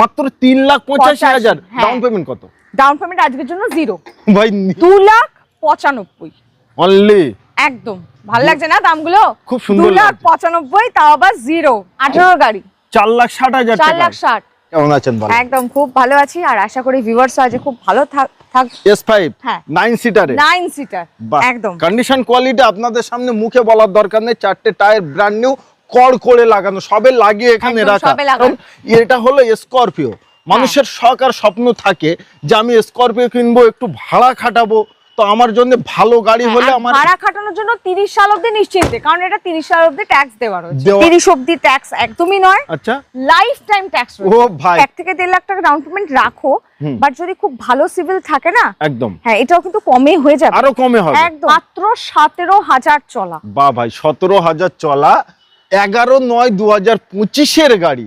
মাত্র 3,85,000। Down payment কত? Down payment আজকের জন্য 0 ভাই 2,95,000 অনলি। একদম ভালো লাগছে না দামগুলো? খুব সুন্দর লাগছে। 2,95,000 তাও আবার 0 18 গাড়ি 4,60,000 টাকা। 4,60,000। কেমন আছেন বলেন? একদম খুব ভালো আছি আর আশা করি ভিউয়ার্স আজ খুব ভালো থাক। S5 9 সিটারে 9 সিটার একদম কন্ডিশন কোয়ালিটি আপনাদের সামনে মুখে বলার দরকার নেই। 4টে টায়ার ব্র্যান্ড নিউ কড় করে লাগানো, সবে লাগিয়ে এখানে রাখা। কারণ এটা হলো স্করপিও। মানুষের শখ আর স্বপ্ন থাকে যে আমি স্করপিও কিনবো, একটু ভাড়া খাটাবো, তো আমার জন্য ভালো গাড়ি হলে আমার ভাড়া খাটানোর জন্য 30 সাল অবধি নিশ্চিন্তে, কারণ এটা 30 সাল অবধি ট্যাক্স দেওয়া রয়েছে। 30 অবধি ট্যাক্স একদমই নয়। আচ্ছা, লাইফ টাইম ট্যাক্স রয়েছে। ও ভাই 1 থেকে 1.5 লাখ টাকা ডাউন পেমেন্ট রাখো, বাট যদি খুব ভালো সিভিল থাকে না একদম হ্যাঁ এটাও কিন্তু কমে হয়ে যাবে, আরো কমে হবে। একদম মাত্র 17,000 চলা। বাহ ভাই 17,000 চলা, 11/9/2025 এর গাড়ি।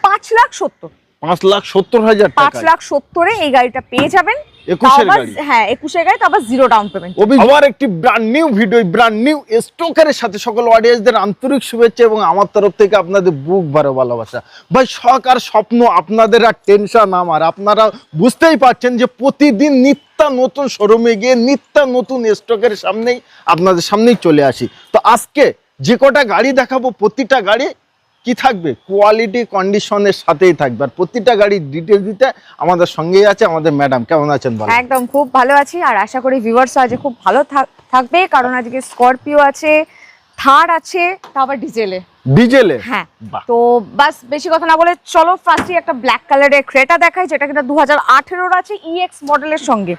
5,70,000 5,70,000 টাকা। 5,70,000 এ এই গাড়িটা পেয়ে যাবেন। 21 এর গাড়ি। হ্যাঁ 21 এর গাড়ি, তো আবার 0 ডাউন পেমেন্ট। আবার একটি brand new video, brand new স্টকের সাথে সকল অডিয়েন্সদের আন্তরিক শুভেচ্ছা এবং আমার তরফ থেকে আপনাদের বুক ভরা ভালোবাসা। ভাই শখ আর স্বপ্ন আপনাদের আর টেনশন আমার, আপনারা বুঝতেই পারছেন যে প্রতিদিন নিত্য নতুন শোরুমে গিয়ে নিত্য নতুন স্টকের সামনেই আপনাদের সামনেই চলে আসি। তো আজকে যে কটা গাড়ি দেখাবো প্রতিটা গাড়ি কি থাকবে, কোয়ালিটি কন্ডিশনের সাথেই থাকবে। আর প্রতিটা গাড়ির ডিটেইলস দিতে আমাদের সঙ্গেই আছে আমাদের ম্যাডাম। কেমন আছেন বলেন? একদম খুব ভালো আছি আর আশা করি ভিউয়ার্স আজ খুব ভালো থাকবে, কারণ আজকে স্করপিও আছে, থার আছে, তারপর ডিজেলে। হ্যাঁ তো বাস বেশি কথা না বলে চলো ফার্স্টই একটা ব্ল্যাক কালারের ক্রেটা দেখাই, যেটা কিনা 2018 আছে EX মডেলের সঙ্গে।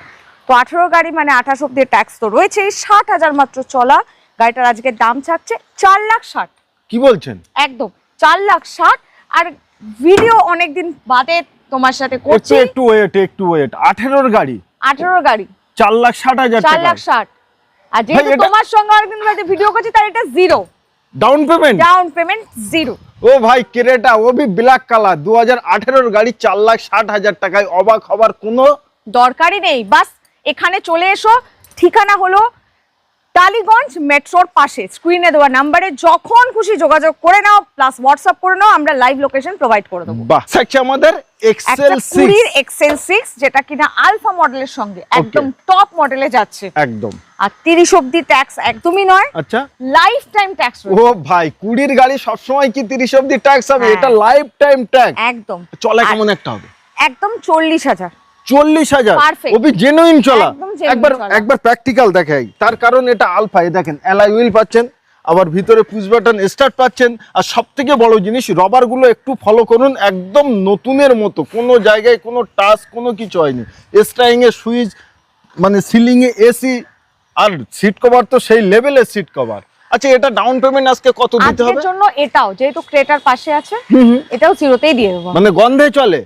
তো 18 গাড়ি মানে 28 অব্দি ট্যাক্স তো রয়েছে, 60,000 মাত্র চলা। গাড়িটার আজকে দাম থাকছে 4,60,000। কি বলছেন? একদম 4,60,000। আর ভিডিও অনেকদিন বাদে তোমার সাথে করছি। একটু ওয়েট 18 গাড়ি 4,60,000 টাকা। 4,60,000। আর যেহেতু তোমার সঙ্গে আরেকদিন বাদে ভিডিও করছি তার এটা 0 ডাউন পেমেন্ট 0। ও ভাই ক্রেটা, ও ভি ব্ল্যাক কালার, 2018 গাড়ি 4,60,000 টাকায়। অবাক হবার কোনো দরকারই নেই, বাস এখানে চলে এসো। ঠিকানা হলো টালিগঞ্জ মেট্রোর পাশে, স্ক্রিনে দেওয়া নাম্বারে যখন খুশি যোগাযোগ করে নাও, প্লাস হোয়াটসঅ্যাপ করে নাও, আমরা লাইভ লোকেশন প্রোভাইড করে দেবো। বাহ থাকছে আমাদের XL6 যেটা কিনা আলফা মডেলের সঙ্গে একদম টপ মডেলে যাচ্ছে একদম। আর 30 অবধি ট্যাক্স একদমই নয়। আচ্ছা, লাইফ টাইম ট্যাক্স। ও ভাই 20 গাড়ি সব সময় কি 30 অবধি ট্যাক্স হবে? এটা লাইফ টাইম ট্যাক্স একদম। চলে কেমন একটা হবে? একদম 40,000। 40,000 ওবি জেনুইন চলা। একবার প্র্যাকটিক্যাল দেখাই, তার কারণ এটা আলফা। এই দেখেন অ্যালয় হুইল পাচ্ছেন, আবার ভিতরে পুশ বাটন স্টার্ট পাচ্ছেন। আর সবথেকে বড় জিনিস রবার গুলো একটু ফলো করুন, একদম নতুনের মতো, কোনো জায়গায় কোনো টাচ কোনো কিছু হয়নি। স্টারিং এ সুইচ, মানে সিলিং এ এসি, আর সিট কভার তো সেই লেভেলের সিট কভার। আচ্ছা এটা ডাউন পেমেন্ট আজকে কত দিতে হবে? আজকের জন্য এটাও যেহেতু ক্রেটার পাশে আছে, এটাও 0তেই দিয়ে দেব। মানে গন্ধে চলে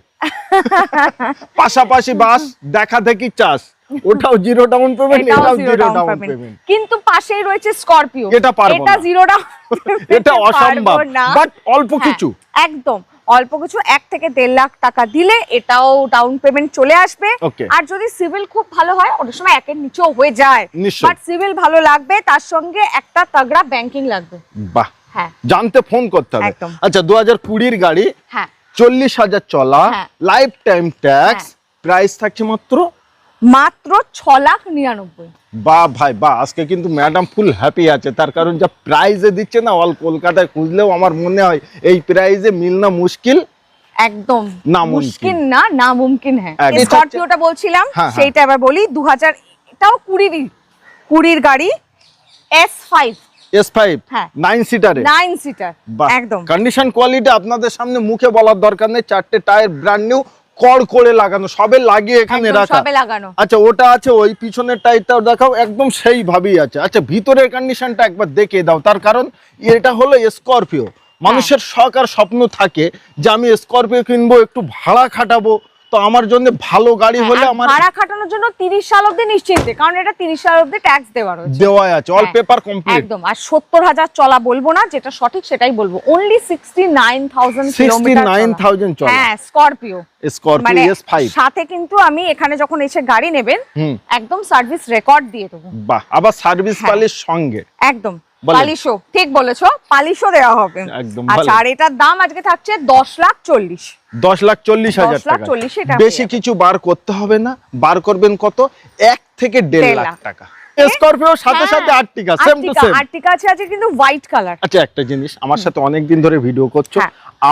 পাশাপাশি বাস দেখা দেখি চাষ, ওটাও 0 ডাউন পেমেন্ট, এটাও 0 ডাউন পেমেন্ট। কিন্তু পাশেই রয়েছে স্করপিও, এটা পারবো না, এটা 0 ডাউন এটা অসম্ভব, বাট অল্প কিছু, একদম অল্প কিছু 1 থেকে 1.5 লাখ টাকা দিলে এটাও ডাউন পেমেন্ট চলে আসবে। আর যদি সিভিল খুব ভালো হয়, অনেক সময় 1 এর নিচেও হয়ে যায়, বাট সিভিল ভালো লাগবে, তার সঙ্গে একটা তাগড়া ব্যাংকিং লাগবে। বাহ, হ্যাঁ জানতে ফোন করতে হবে। আচ্ছা 2020 এর গাড়ি, হ্যাঁ 40,000 চলা, লাইফ টাইম ট্যাক্স, প্রাইস থাকছে মাত্র 6,99,000। বাহ ভাই বাহ, আজকে কিন্তু ম্যাডাম ফুল হ্যাপি আছে, তার কারণ যা প্রাইসে দিচ্ছে না, অল কলকাতায় খুঁজলেও আমার মনে হয় এই প্রাইসে মিলনা মুশকিল, একদম মুশকিল না, নামুমকিন হ্যাঁ। স্করপিওটা বলছিলাম, সেইটা এবার বলি। 2000 এটাও 20 গাড়ি, S5 9 সিটারে, 9 সিটার একদম। কন্ডিশন কোয়ালিটি আপনাদের সামনে মুখে বলার দরকার নেই। 4টে টায়ার ব্র্যান্ড নিউ কড় করে লাগানো, সবে লাগিয়ে এখানে রাখা। আচ্ছা ওটা আছে, ওই পিছনের টায়ারটাও দেখাও, একদম সেই ভাবেই আছে। আচ্ছা ভিতরের কন্ডিশনটা একবার দেখে দাও, তার কারণ এটা হলো স্করপিও। মানুষের শখ আর স্বপ্ন থাকে যে আমি স্করপিও কিনবো, একটু ভাড়া খাটাবো, তো আমার জন্য ভালো গাড়ি হলে আমার ভাড়া খাটানোর জন্য 30 সাল অবধি নিশ্চিন্তে, কারণ এটা 30 সাল অবধি ট্যাক্স দেওয়া রয়েছে, দেওয়া আছে, অল পেপার কমপ্লিট একদম। আর 70,000 চলা বলবো না, যেটা সঠিক সেটাই বলবো। অনলি 69,000 কিলোমিটার 69,000 চলা। হ্যাঁ স্করপিও S5 সাথে কিন্তু আমি এখানে যখন এসে গাড়ি নেবেন একদম সার্ভিস রেকর্ড দিয়ে দেবো। বাহ, আবার সার্ভিস পালির সঙ্গে একদম। পালিশও, ঠিক বলেছো, পালিশও দেওয়া হবে একদম। আচ্ছা, আর এটার দাম আজকে থাকছে 10,40,000। 10,40,000 টাকা। 10,40,000 বেশি কিছু বার করতে হবে না, বার করবেন কত, 1 থেকে 1.5 লাখ টাকা। স্করপিওর সাথে সাথে আর্টিকা সেম টু সেম। আর্টিকা আছে আজকে কিন্তু হোয়াইট কালার। আচ্ছা, একটা জিনিস, আমার সাথে অনেক দিন ধরে ভিডিও করছো,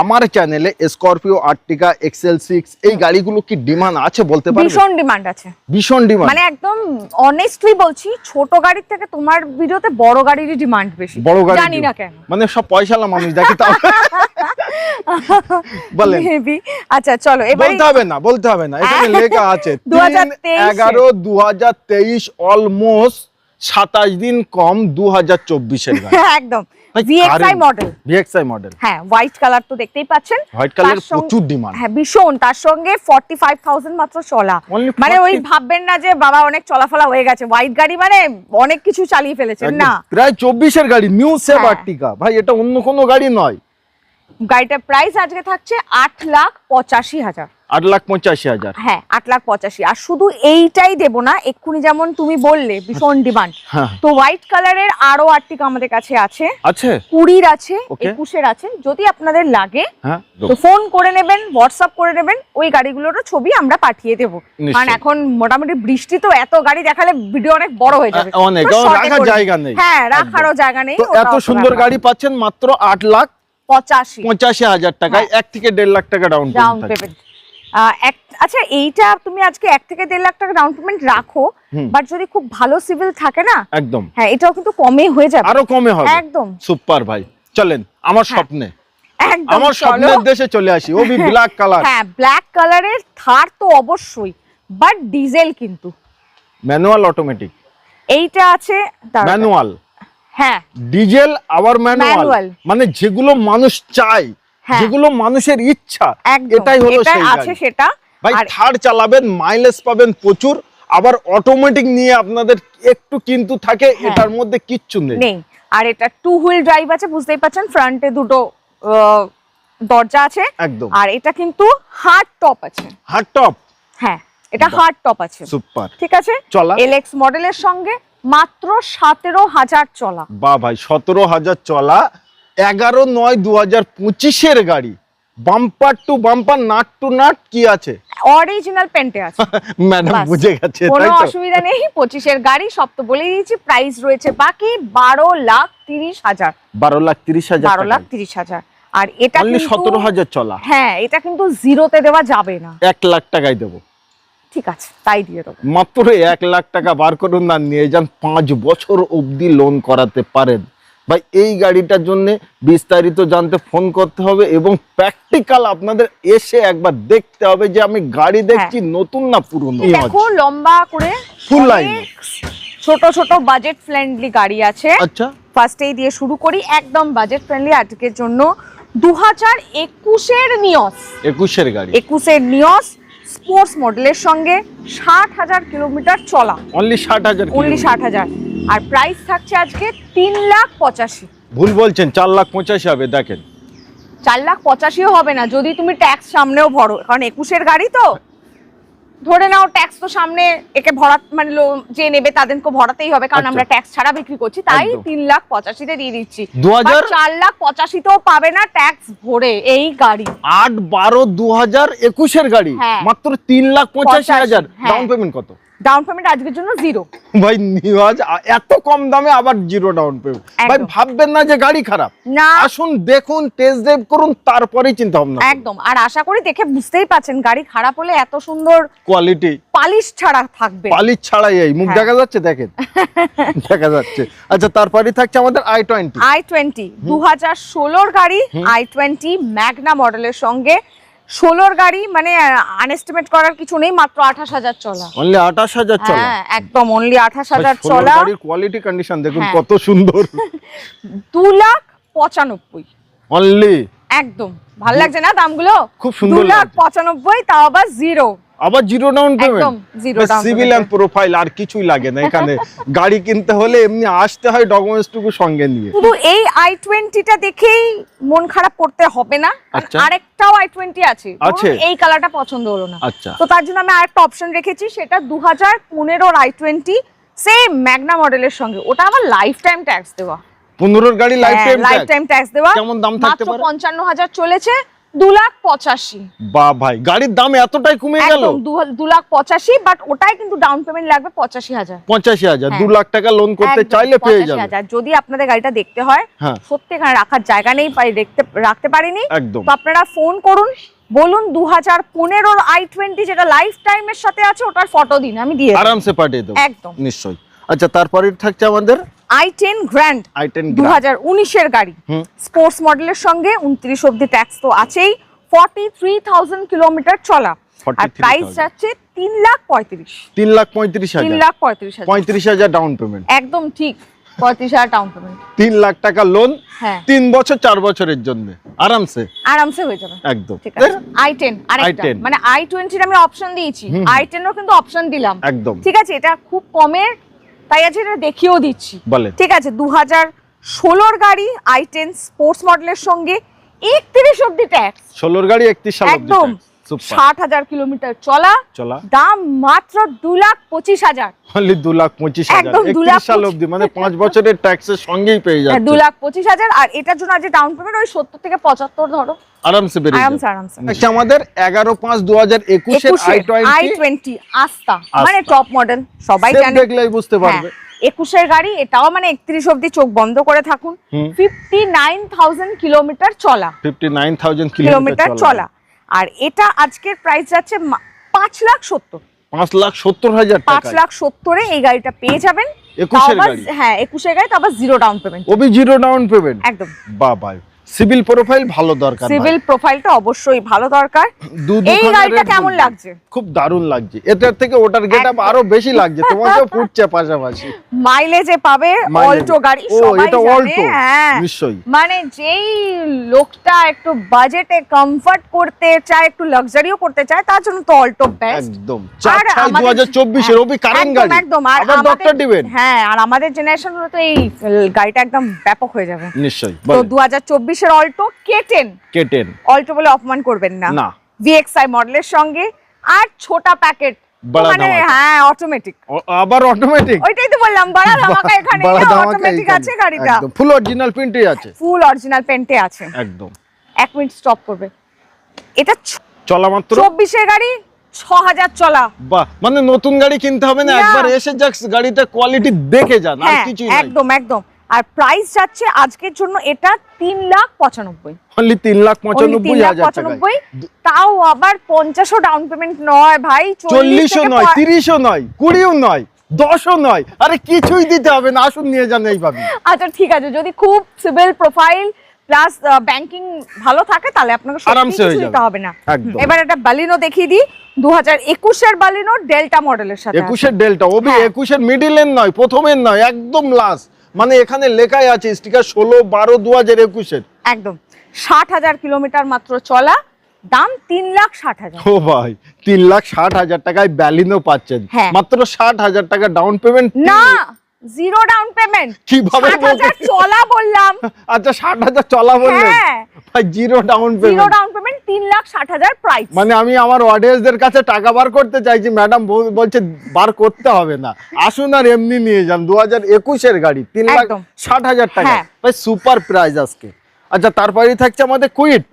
আমার চ্যানেলে স্করপিও, আর্টিকা, XL6 এই গাড়িগুলো কি ডিমান্ড আছে বলতে পারবে? ভীষণ ডিমান্ড আছে, ভীষণ ডিমান্ড, মানে একদম অনেস্টলি বলছি, ছোট গাড়ির থেকে তোমার ভিডিওতে বড় গাড়িরই ডিমান্ড বেশি। বড় গাড়ি জানি না কেন, মানে সব পয়সালা মানুষ দেখে তাও। বলেন। আচ্ছা চলো, এবার বলতে হবে না, এখানে লেখা আছে 2023 অলমোস্ট 27 দিন কম 2024 এর গাড়ি। একদম VXI মডেল। VXI মডেল, হ্যাঁ, হোয়াইট কালার তো দেখতেই পাচ্ছেন, হোয়াইট কালার প্রচুর ডিমান্ড। হ্যাঁ ভীষণ, তার সঙ্গে 45,000 মাত্র চলা। মানে ওই ভাববেন না যে বাবা অনেক চলাফলা হয়ে গেছে, হোয়াইট গাড়ি মানে অনেক কিছু চালিয়ে ফেলেছেন, না, প্রায় 24 এর গাড়ি, নিউ সেভ আর্টিকা ভাই, এটা অন্য কোনো গাড়ি নয়। গাড়িটার প্রাইস আজকে থাকছে 8,85,000। 8,85,000, হ্যাঁ 8,85,000। আর শুধু এইটাই দেবো না, এক্ষুনি যেমন তুমি বললে ভীষণ ডিমান্ড, তো হোয়াইট কালারের আরো আর্টিকা আমাদের কাছে আছে, 20 আছে, 21 আছে। যদি আপনাদের লাগে তো ফোন করে নেবেন, হোয়াটসঅ্যাপ করে নেবেন, ওই গাড়িগুলোরও ছবি আমরা পাঠিয়ে দেবো। কারণ এখন মোটামুটি বৃষ্টি, তো এত গাড়ি দেখালে ভিডিও অনেক বড় হয়ে যাবে, অনেক রাখার জায়গা নেই। হ্যাঁ, রাখারও জায়গা নেই। তো এত সুন্দর গাড়ি পাচ্ছেন মাত্র 8,85,000 টাকায়, 1 থেকে 1.5 লাখ টাকা ডাউন পেমেন্ট। আচ্ছা, এইটা তুমি আজকে 1 থেকে 1.5 লাখ টাকা ডাউন পেমেন্ট রাখো, বাট যদি খুব ভালো সিভিল থাকে না, একদম, হ্যাঁ এটাও কিন্তু কমে হয়ে যাবে, আরো কমে হবে, একদম সুপার ভাই। চলেন আমার স্বপ্নে, আমার স্বপ্নের দেশে চলে আসি, ওবি ব্ল্যাক কালার। হ্যাঁ, ব্ল্যাক কালারের থার তো অবশ্যই, বাট ডিজেল কিন্তু, ম্যানুয়াল অটোমেটিক। এইটা আছে ম্যানুয়াল, হ্যাঁ ডিজেল আবার ম্যানুয়াল, মানে যেগুলো মানুষ চায়, যেগুলো মানুষের ইচ্ছা, এটাই হলো সেই আছে সেটা। ভাই থার চালাবেন, মাইলেজ পাবেন প্রচুর, আবার অটোমেটিক নিয়ে আপনাদের একটু কিন্তু থাকে, এটার মধ্যে কিচ্ছু নেই। আর এটা 2 হুইল ড্রাইভ আছে, বুঝতেই পাচ্ছেন, ফ্রন্টে দুটো দরজা আছে, একদম। আর এটা কিন্তু হার্ড টপ আছে, হার্ড টপ, হ্যাঁ এটা হার্ড টপ আছে, সুপার, ঠিক আছে। LX মডেলের সঙ্গে মাত্র 17,000 চলা। বাহ ভাই, 17,000 চলা, 11/9/2025 এর গাড়ি, bumper to bumper, nut to nut কি আছে, অরিজিনাল পেন্টে আছে। ম্যাডাম বুঝে গেছে, কোনো অসুবিধা নেই। 25 এর গাড়ি, সব তো বলেই দিয়েছি। প্রাইস রয়েছে বাকি 12,30,000। 12,30,000, 12,30,000। আর এটা কিন্তু 17,000 চলা, হ্যাঁ এটা কিন্তু জিরোতে দেওয়া যাবে না, 1 লাখ টাকায় দেবো। ঠিক আছে, তাই দিয়ে দেবো। মাত্র 1 লাখ টাকা বার করুন না, নিয়ে যান, 5 বছর অবধি লোন করাতে পারেন। ভাই এই গাড়িটার জন্য বিস্তারিত জানতে ফোন করতে হবে, এবং প্র্যাকটিক্যাল আপনাদের এসে একবার দেখতে হবে যে আমি গাড়ি দেখছি নতুন না পুরনো। দেখো লম্বা করে ফুল লাইন, ছোট ছোট বাজেট ফ্রেন্ডলি গাড়ি আছে। আচ্ছা, ফার্স্টেই দিয়ে শুরু করি, একদম বাজেট ফ্রেন্ডলি আজকের জন্য 2021 এর নিয়স, 21 এর গাড়ি, 21 এর নিয়স স্পোর্টস মডেলের সঙ্গে 60,000 কিলোমিটার চলা, অনলি 60,000, অনলি 60,000। আর প্রাইস থাকছে আজকে 3,85,000। ভুল বলছেন, 4,85,000 হবে। দেখেন 4,85,000 হবে না যদি তুমি ট্যাক্স সামনেও ভরো, কারণ 21 এর গাড়ি তো, ধরে নাও ট্যাক্স তো সামনে একে ভরা, মানে যে নেবে তাদেরকে ভরাতেই হবে, কারণ আমরা ট্যাক্স ছাড়া বিক্রি করছি, তাই 3,85,000 দিয়ে দিচ্ছি। 4,85,000 তেও পাবে না ট্যাক্স ভরে এই গাড়ি। 8/12/2021 এর গাড়ি, মাত্র 3,85,000। ডাউন পেমেন্ট কত? ডাউন পেমেন্ট আজকের জন্য 0। ভাই নিউজ এত কম দামে আবার 0 ডাউন পেমেন্ট, ভাই ভাববেন না যে গাড়ি খারাপ, না আসুন দেখুন, টেস্ট ড্রাইভ করুন, তারপরেই চিন্তা ভাবনা। একদম। আর আশা করি দেখে বুঝতেই পাচ্ছেন গাড়ি খারাপ হলে এত সুন্দর কোয়ালিটি, পালিশ ছাড়া থাকবে, পালিশ ছাড়াই এই মুখ দেখা যাচ্ছে, দেখেন দেখা যাচ্ছে। আচ্ছা, তারপরেই থাকছে আমাদের i20 2016 গাড়ি, i20 ম্যাগনা মডেলের সঙ্গে 16 গাড়ি, মানে আনএস্টিমেট করার কিছু নেই, মাত্র 28,000 চলা, অনলি 28,000 চলা। হ্যাঁ একদম অনলি 28,000 চলা। গাড়ির কোয়ালিটি কন্ডিশন দেখুন কত সুন্দর। 2,95,000 অনলি, একদম ভালো লাগছে না দামগুলো? খুব সুন্দর, 2,95,000, তাও আবার 0, আবার 0 down payment, CIBIL and profile, আর কিছুই লাগে না এখানে। গাড়ি কিনতে হলে এমনি আসতে হয় ডকুমেন্টস টুকু সঙ্গে নিয়ে। শুধু এই i20টা দেখেই মন খারাপ করতে হবে না, আরেকটাও i20 আছে, এই কালারটা পছন্দ হলো না, তো তার জন্য আমি আরেকটা অপশন রেখেছি, সেটা 2015 i20 সেম ম্যাগনা মডেলের সঙ্গে, ওটা আবার লাইফ টাইম ট্যাক্স দেওয়া। 15 গাড়ি লাইফ টাইম ট্যাক্স দেওয়া। কেমন দাম থাকতে পারে? মাত্র 55,000 চলেছে, 2,85,000। বাহ ভাই, গাড়ির দাম এতটাই কমে গেল? একদম 2,85,000, বাট ওটাই কিন্তু ডাউন পেমেন্ট লাগবে 85,000। 85,000, 2 লাখ টাকা লোন করতে চাইলে পেয়ে যাবে। 85,000 যদি আপনাদের গাড়িটা দেখতে হয়, সত্যি এখানে রাখার জায়গা নেই, রাখতে পারিনি, তো আপনারা ফোন করুন, বলুন 2015 i20 যেটা লাইফ টাইমের সাথে আছে ওটার ফটো দিন, আমি দিয়ে আরামসে পাঠিয়ে দেব। একদম নিশ্চয়ই। আচ্ছা, তারপরে থাকছে আমাদের i10 গ্র্যান্ড, 2019 এর গাড়ি, স্পোর্টস মডেলের সঙ্গে 29 অবধি ট্যাক্স তো আছেই, 43,000 কিলোমিটার চলা, আর প্রাইস যাচ্ছে 3,35,000। 35,000 ডাউন পেমেন্ট। একদম ঠিক, 35,000 ডাউন পেমেন্ট, 3 লাখ টাকা লোন, 3 বছর 4 বছরের জন্য আরামসে হয়ে যাবে। একদম ঠিক আছে। i10 আরেকটা, মানে i20 এর আমি অপশন দিয়েছি, i10 এরও কিন্তু অপশন দিলাম। একদম ঠিক আছে, এটা খুব কমের, তাই আজ এটা দেখিয়েও দিচ্ছি। ঠিক আছে, 2016 গাড়ি, i10 স্পোর্টস মডেলের সঙ্গে 31 অবধি ট্যাক্স। 16 গাড়ি 31 সাল অবধি একদম 60,000 কিলোমিটার চলা, দাম মাত্র 2,25,000। অনলি 2,25,000, 31 সাল অবধি, মানে 5 বছরের ট্যাক্সের সঙ্গেই পেয়ে যাচ্ছে। 2,25,000, আর এটার জন্য আজ ডাউন পেমেন্ট ওই 70 থেকে 75 ধরো, আরামসে বেরিয়ে যাবে। আরামসে। আচ্ছা, আমাদের 11/5/2021 এর i20 আস্তা, মানে টপ মডেল, সবাই জানে, দেখলেই বুঝতে পারবে। 21 এর গাড়ি, এটাও মানে 31 অবধি চোখ বন্ধ করে থাকুন, 59,000 কিলোমিটার চলা, 59,000 কিলোমিটার চলা, আর এটা আজকের প্রাইস যাচ্ছে 5,70,000। 5,70,000 টাকা, 5,70,000 এ এই গাড়িটা পেয়ে যাবেন। 21 এর গাড়ি, হ্যাঁ 21 এর গাড়ি, তো আবার জিরো ডাউন পেমেন্ট। ওবি জিরো ডাউন পেমেন্ট, একদম। বাহ ভাই, সিভিল প্রোফাইল ভালো দরকার, সিভিল প্রোফাইলটা অবশ্যই ভালো দরকার। এই গাড়িটা কেমন লাগছে? খুব দারুণ লাগছে, এটার থেকে ওটার গেটআপ আরো বেশি লাগছে, তোমাকে ফুটছে পাশাপাশি। মাইলেজে পাবে, অল্টো গাড়ি সবাই জানে, হ্যাঁ নিশ্চয়ই, মানে যেই লোকটা একটু বাজেটে কমফর্ট করতে চায়, একটু লাক্সারিও করতে চায়, তার জন্য তো অল্টো বেস্ট। একদম 4/6/2024 এর ওবি কারেন্ট গাড়ি, একদম। আর ডক্টর ডিভেন, হ্যাঁ, আর আমাদের জেনারেশন হলো তো এই গাড়িটা একদম ব্যাপক হয়ে যাবে। নিশ্চয়ই। তো 2024 এর অল্টো K10, অল্টো বলে অপমান করবেন না, VXI মডেলের সঙ্গে, আর ছোটা প্যাকেট, মানে হ্যাঁ অটোমেটিক, আবার অটোমেটিক, ওইটাই তো বললাম, বড় ধামাকা এখানে অটোমেটিক আছে গাড়িটা, একদম ফুল অরিজিনাল পেইন্টে আছে, ফুল অরিজিনাল পেইন্টে আছে, একদম। 1 মিনিট স্টপ করবে, এটা চলা মাত্র 24 এর গাড়ি, 6,000 চলা। বাহ, মানে নতুন গাড়ি কিনতে হবে না, একবার এসে যাক গাড়িটা কোয়ালিটি দেখে যান, আর কিছুই না। একদম একদম। আর প্রাইস যাচ্ছে আজকের জন্য এটা 3,95,000, অনলি 3,95,000 টাকা, তাও আবার 50ও ডাউন পেমেন্ট নয় ভাই, 40ও নয়, 30ও নয়, 20ও নয়, 10ও নয়, আরে কিছুই দিতে হবে না, আসুন নিয়ে যান এইভাবে। আচ্ছা ঠিক আছে, যদি খুব সিভিল প্রোফাইল প্লাস ব্যাংকিং ভালো থাকে তাহলে আপনাকে আরামসে হয়ে যাবে, দিতে হবে না। এবার একটা বালিনো দেখিয়ে দিই, 2021 এর বালিনো ডেল্টা মডেলের সাথে, 21 এর ডেল্টা, ওবি 21 এর মিডলের নয়, প্রথমের নয়, একদম লাস্ট, মানে এখানে লেখাই আছে স্টিকার 16/12/2021 এর, একদম 60,000 কিলোমিটার মাত্র চলা, দাম 3,60,000। ও ভাই, 3,60,000 টাকায় বালিনো পাচ্ছেন, মাত্র 60,000 টাকা ডাউন পেমেন্ট, না জিরো ডাউন পেমেন্ট, কিভাবে 60,000 চলা বললাম। আচ্ছা 60,000 চলা বললেন, ভাই জিরো ডাউন পেমেন্ট, 3,60,000 প্রাইস, মানে আমি আমার অডিয়েন্সদের কাছে টাকা বার করতে চাইছি, ম্যাডাম বলছে বার করতে হবে না, আসুন আর এমনি নিয়ে যান। 2021 এর গাড়ি 3,60,000 টাকা, ভাই সুপার প্রাইস আজকে। আচ্ছা, তারপরেই থাকছে আমাদের কুইট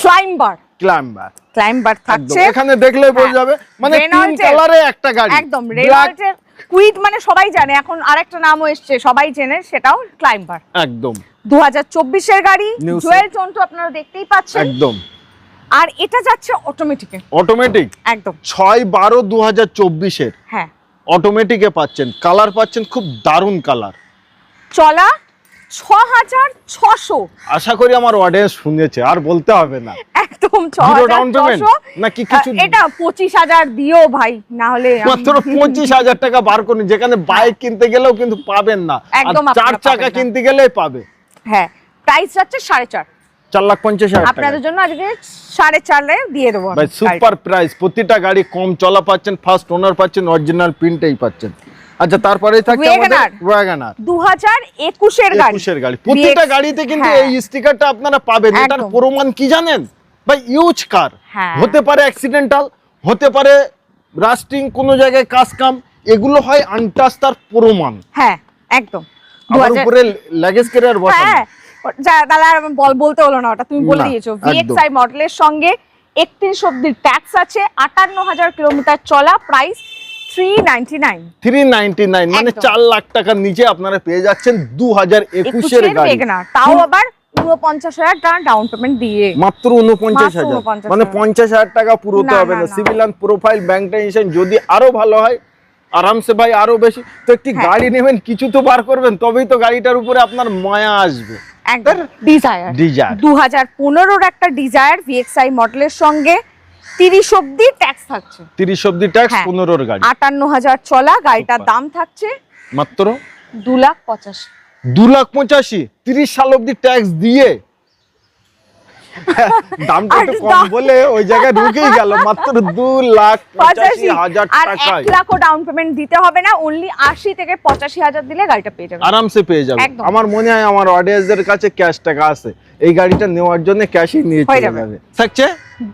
ক্লাইম্বার থাকছে, এখানে দেখলে বোঝা যাবে, মানে তিন কালারে একটা গাড়ি, একদম রেনল্টের কুইট, মানে সবাই জানে, এখন আরেকটা নামও এসেছে, সবাই চেনে, সেটাও ক্লাইম্বার, একদম 2024 এর গাড়ি, জুয়েল টোন তো আপনারা দেখতেই পাচ্ছেন, একদম। আর এটা যাচ্ছে অটোমেটিক, একদম 6/12/2024 এর, হ্যাঁ অটোমেটিকে পাচ্ছেন, কালার পাচ্ছেন খুব দারুণ কালার, চলা 6,600। আশা করি আমার অডিয়েন্স শুনেছে, আর বলতে হবে না, একদম 6,600 নাকি কিছু, এটা 25,000 দিও ভাই, না হলে মাত্র 25,000 টাকা বার করুন, যেখানে বাইক কিনতে গেলেও কিন্তু পাবেন না, একদম 4 চাকা কিনতে গেলেই পাবে। হ্যাঁ, প্রাইস যাচ্ছে 4,50,000, 4,50,000 আপনাদের জন্য আজকে 4,50,000 দিয়ে দেবো ভাই, সুপার প্রাইস, প্রতিটা গাড়ি কম চলা পাচ্ছেন, ফার্স্ট ওনার পাচ্ছেন, অরিজিনাল প্রিন্টেই পাচ্ছেন। আচ্ছা, তারপরেই থাকছে আমাদের ওয়াগনার 2021 এর গাড়ি, প্রতিটা গাড়িতে কিন্তু এই স্টিকারটা আপনারা পাবেন, এটার প্রমাণ কি জানেন ভাই, ইউজ কার, হতে পারে অ্যাক্সিডেন্টাল, হতে পারে রাস্টিং, কোন জায়গায় কাজ কাম, এগুলো হয় আনটাচ, তার প্রমাণ, হ্যাঁ একদম আবার উপরে লাগেজ ক্যারিয়ার বসানো। হ্যাঁ তাহলে আর বলতে হলো না, ওটা তুমি বলে দিয়েছো। VXi মডেলের সঙ্গে 31 অব্দি ট্যাক্স আছে, 58,000 কিলোমিটার চলা, প্রাইস 399 মানে 4 লাখ টাকার নিচে আপনারা পেয়ে যাচ্ছেন 2021 এর গাড়ি। তাও আবার 49,000 টাকা ডাউন পেমেন্ট দিয়ে, মাত্র 49,000, মানে 50,000 টাকা পুরোতে হবে না। CIBIL and profile, bank transaction যদি আরো ভালো হয় আরামসে ভাই আরো বেশি। তো একটি গাড়ি নেবেন, কিছু তো বার করবেন, তবেই তো গাড়িটার উপরে আপনার মায়া আসবে। একদম ডিজায়ার 2015 একটা ডিজায়ার VXi মডেলের সঙ্গে 30 অব্দি ট্যাক্স থাকছে, 30 অব্দি ট্যাক্স, 15 এর গাড়ি, 58,000 চলা। গাড়িটার দাম থাকছে মাত্র 2,85,000। 2,85,000 30 সাল অব্দি ট্যাক্স দিয়ে। দামটা তো কম বলে ওই জায়গায় ঢুকেই গেল, মাত্র 2,85,000 টাকা। 1 লাখও ডাউন পেমেন্ট দিতে হবে না, অনলি 80 থেকে 85,000 দিলে গাড়িটা পেয়ে যাবে, আরামসে পেয়ে যাবে। আমার মনে হয় আমার অডিয়েন্সদের কাছে ক্যাশ টাকা আছে, এই গাড়িটা নেওয়ার জন্য ক্যাশই নিয়ে চলে যাবে। থাকছে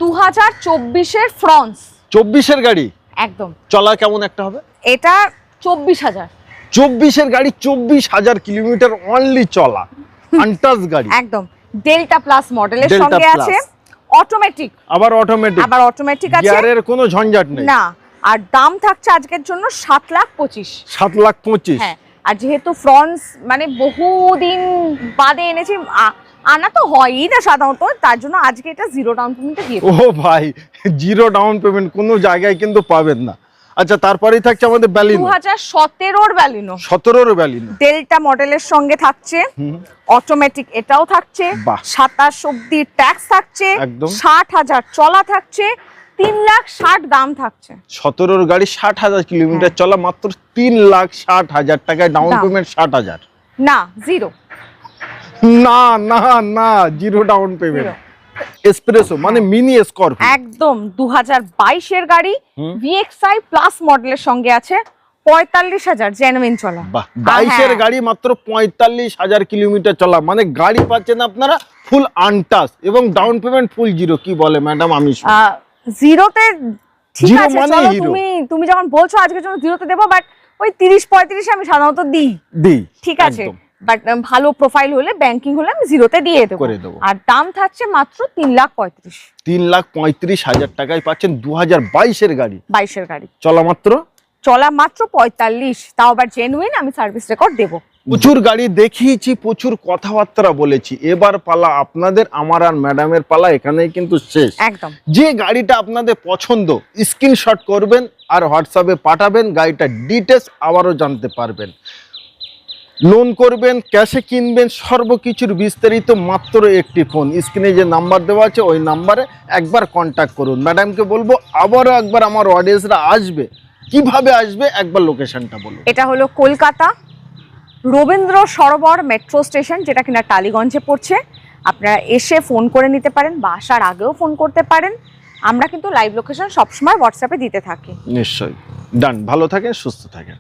2024 এর ফ্রন্স, 24 এর গাড়ি, একদম চলা কেমন একটা হবে? এটা 24,000, 24 এর গাড়ি, 24,000 কিলোমিটার অনলি চলা, আনটাচ গাড়ি, একদম ডেল্টা প্লাস মডেলের সঙ্গে আছে, অটোমেটিক, আবার অটোমেটিক আছে, গিয়ারের কোনো ঝঞ্ঝাট নেই না। আর দাম থাকছে আজকের জন্য 7,25,000, 7,25,000। হ্যাঁ, আর যেহেতু ফ্রন্স মানে বহুদিন বাদে এনেছি, আনা তো হয়ই না সাধারণত, তার জন্য আজকে এটা জিরো ডাউন পেমেন্টে দিয়ে। ও ভাই, জিরো ডাউন পেমেন্ট কোনো জায়গায় কিন্তু পাবেন না। আচ্ছা, তারপরেই থাকছে আমাদের ব্যালিনো, 2017 ব্যালিনো, 17 ব্যালিনো, ডেল্টা মডেলের সঙ্গে থাকছে, অটোমেটিক এটাও থাকছে, 27 অব্দি ট্যাক্স থাকছে, 60,000 চলা থাকছে, 3,60,000 দাম থাকছে। 17 গাড়ি, 60,000 কিলোমিটার চলা, মাত্র 3,60,000 টাকায় ডাউন পেমেন্ট। 60,000 না, জিরো, না না না, জিরো ডাউন পেমেন্ট। এসপ্রেসো মানে মিনি স্করপিও, একদম 2022 এর গাড়ি, VXi প্লাস মডেলের সঙ্গে আছে, 45,000 জেনুইন চলা। 22 এর গাড়ি, মাত্র 45,000 কিলোমিটার চলা, মানে গাড়ি পাচ্ছেন আপনারা ফুল আনটাচ এবং ডাউন পেমেন্ট ফুল জিরো। কি বলে ম্যাডাম? আমি জিরোতে ঠিক আছে, চলো তুমি যখন বলছো আজকের জন্য জিরোতে দেবো, বাট ওই 30-35 আমি সাধারণত দিই, ঠিক আছে, বাট ভালো প্রোফাইল হলে, ব্যাংকিং হলে আমি জিরোতে দিয়ে দেবো। আর দাম থাকছে মাত্র 3,35,000 টাকায় পাচ্ছেন 2022 এর গাড়ি, 22 এর গাড়ি, চলা মাত্র 45, তাও আবার জেনুইন, আমি সার্ভিস রেকর্ড দেবো। প্রচুর গাড়ি দেখিয়েছি, প্রচুর কথাবার্তা বলেছি, এবার পালা আপনাদের, আমার আর ম্যাডামের পালা এখানেই কিন্তু শেষ। একদম, যে গাড়িটা আপনাদের পছন্দ স্ক্রিনশট করবেন আর হোয়াটসঅ্যাপে পাঠাবেন, গাড়িটা ডিটেলস আবারও জানতে পারবেন। লোন করবেন, ক্যাশে কিনবেন, সর্বকিছুর বিস্তারিত মাত্র একটি ফোন, স্ক্রিনে যে নাম্বার দেওয়া আছে ওই নাম্বারে একবার কন্ট্যাক্ট করুন। ম্যাডামকে বলবো আবারও একবার আমার অডিয়েন্সরা আসবে, কিভাবে আসবে একবার লোকেশনটা বলুন। এটা হলো কলকাতা রবীন্দ্র সরোবর মেট্রো স্টেশন, যেটা কিনা টালিগঞ্জে পড়ছে। আপনারা এসে ফোন করে নিতে পারেন বা আসার আগেও ফোন করতে পারেন, আমরা কিন্তু লাইভ লোকেশন সবসময় হোয়াটসঅ্যাপে দিতে থাকি। নিশ্চয়ই। ডান, ভালো থাকেন, সুস্থ থাকেন।